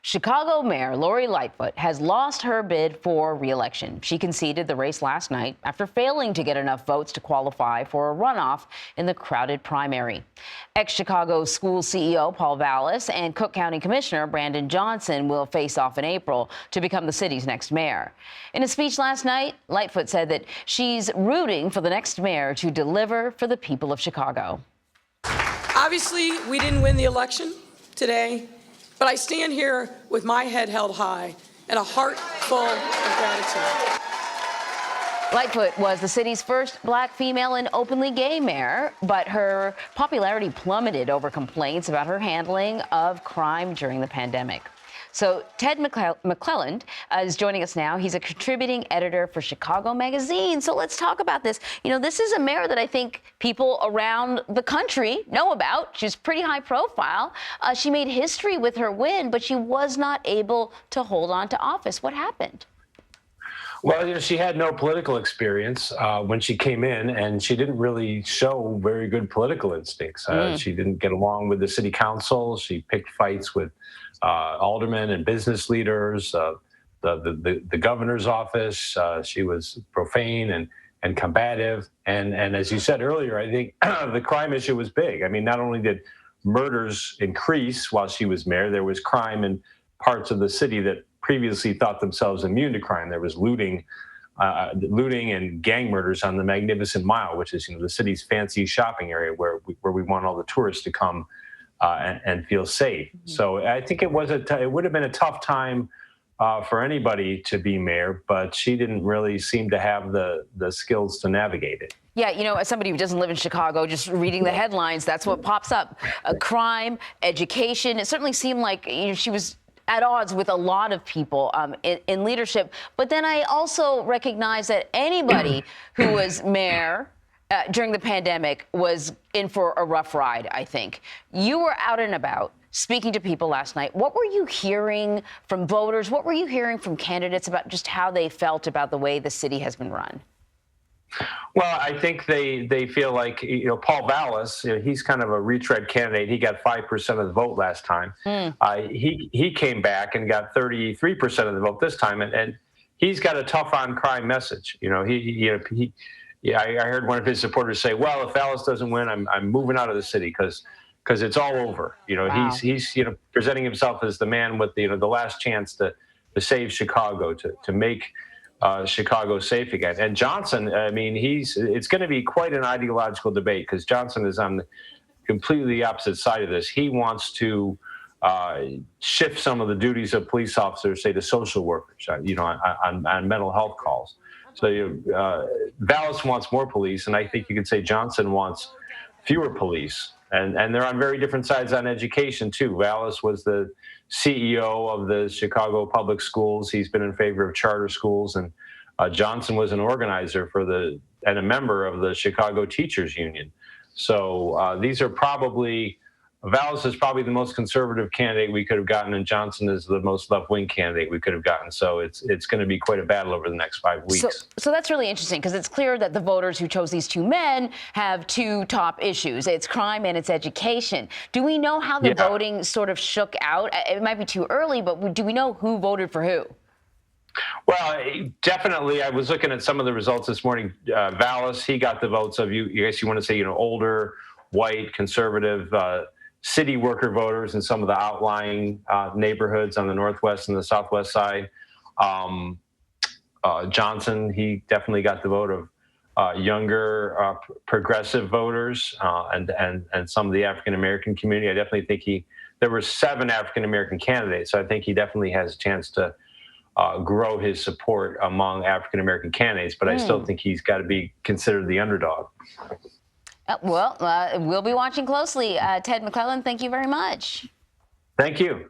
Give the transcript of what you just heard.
Chicago Mayor Lori Lightfoot has lost her bid for re-election. She conceded the race last night after failing to get enough votes to qualify for a runoff in the crowded primary. Ex-Chicago school CEO Paul Vallas and Cook County Commissioner Brandon Johnson will face off in April to become the city's next mayor. In a speech last night, Lightfoot said that she's rooting for the next mayor to deliver for the people of Chicago. Obviously, we didn't win the election today, but I stand here with my head held high and a heart full of gratitude. Lightfoot was the city's first black female and openly gay mayor, but her popularity plummeted over complaints about her handling of crime during the pandemic. So Ted McClellan is joining us now. He's a contributing editor for Chicago Magazine. So let's talk about this. You know, this is a mayor that I think people around the country know about. She's pretty high profile. She made history with her win, but she was not able to hold on to office. What happened? Well, you know, she had no political experience when she came in, and she didn't really show very good political instincts. She didn't get along with the city council. She picked fights with aldermen and business leaders, the governor's office. She was profane and combative. And as you said earlier, I think the crime issue was big. I mean, not only did murders increase while she was mayor, there was crime in parts of the city that previously thought themselves immune to crime. There was looting and gang murders on the Magnificent Mile, which is, you know, the city's fancy shopping area where we want all the tourists to come and feel safe. So I think it would have been a tough time for anybody to be mayor, but she didn't really seem to have the skills to navigate it. Yeah, you know, as somebody who doesn't live in Chicago, just reading the headlines, that's what pops up. Crime, education. It certainly seemed like, you know, she was at odds with a lot of people in leadership. But then I also recognize that anybody who was mayor during the pandemic was in for a rough ride, I think. You were out and about speaking to people last night. What were you hearing from voters? What were you hearing from candidates about just how they felt about the way the city has been run? Well, I think they feel like, you know, Paul Vallas, you know, he's kind of a retread candidate. He got 5% of the vote last time. He came back and got 33% of the vote this time, and he's got a tough on crime message. You know, I heard one of his supporters say, "Well, if Vallas doesn't win, I'm moving out of the city because it's all over." You know, wow. He's you know, presenting himself as the man with the last chance to save Chicago, to make Chicago safe again. And Johnson, I mean, it's going to be quite an ideological debate because Johnson is on the completely opposite side of this. He wants to shift some of the duties of police officers, say, to social workers, you know, on mental health calls. So Vallas wants more police, and I think you could say Johnson wants fewer police. And they're on very different sides on education, too. Vallas was the CEO of the Chicago Public Schools. He's been in favor of charter schools. And Johnson was an organizer and a member of the Chicago Teachers Union. So these are Vallas is probably the most conservative candidate we could have gotten, and Johnson is the most left-wing candidate we could have gotten. So it's going to be quite a battle over the next 5 weeks. So that's really interesting because it's clear that the voters who chose these two men have two top issues. It's crime and it's education. Do we know how the voting sort of shook out? It might be too early, but do we know who voted for who? Well, definitely. I was looking at some of the results this morning. Vallas, he got the votes of I guess you want to say, you know, older, white, conservative, city worker voters in some of the outlying neighborhoods on the northwest and the southwest side. Johnson, he definitely got the vote of younger progressive voters and some of the African American community. I definitely think there were 7 African American candidates, so I think he definitely has a chance to grow his support among African American candidates. But I still think he's got to be considered the underdog. Well, we'll be watching closely. Ted McClellan, thank you very much. Thank you.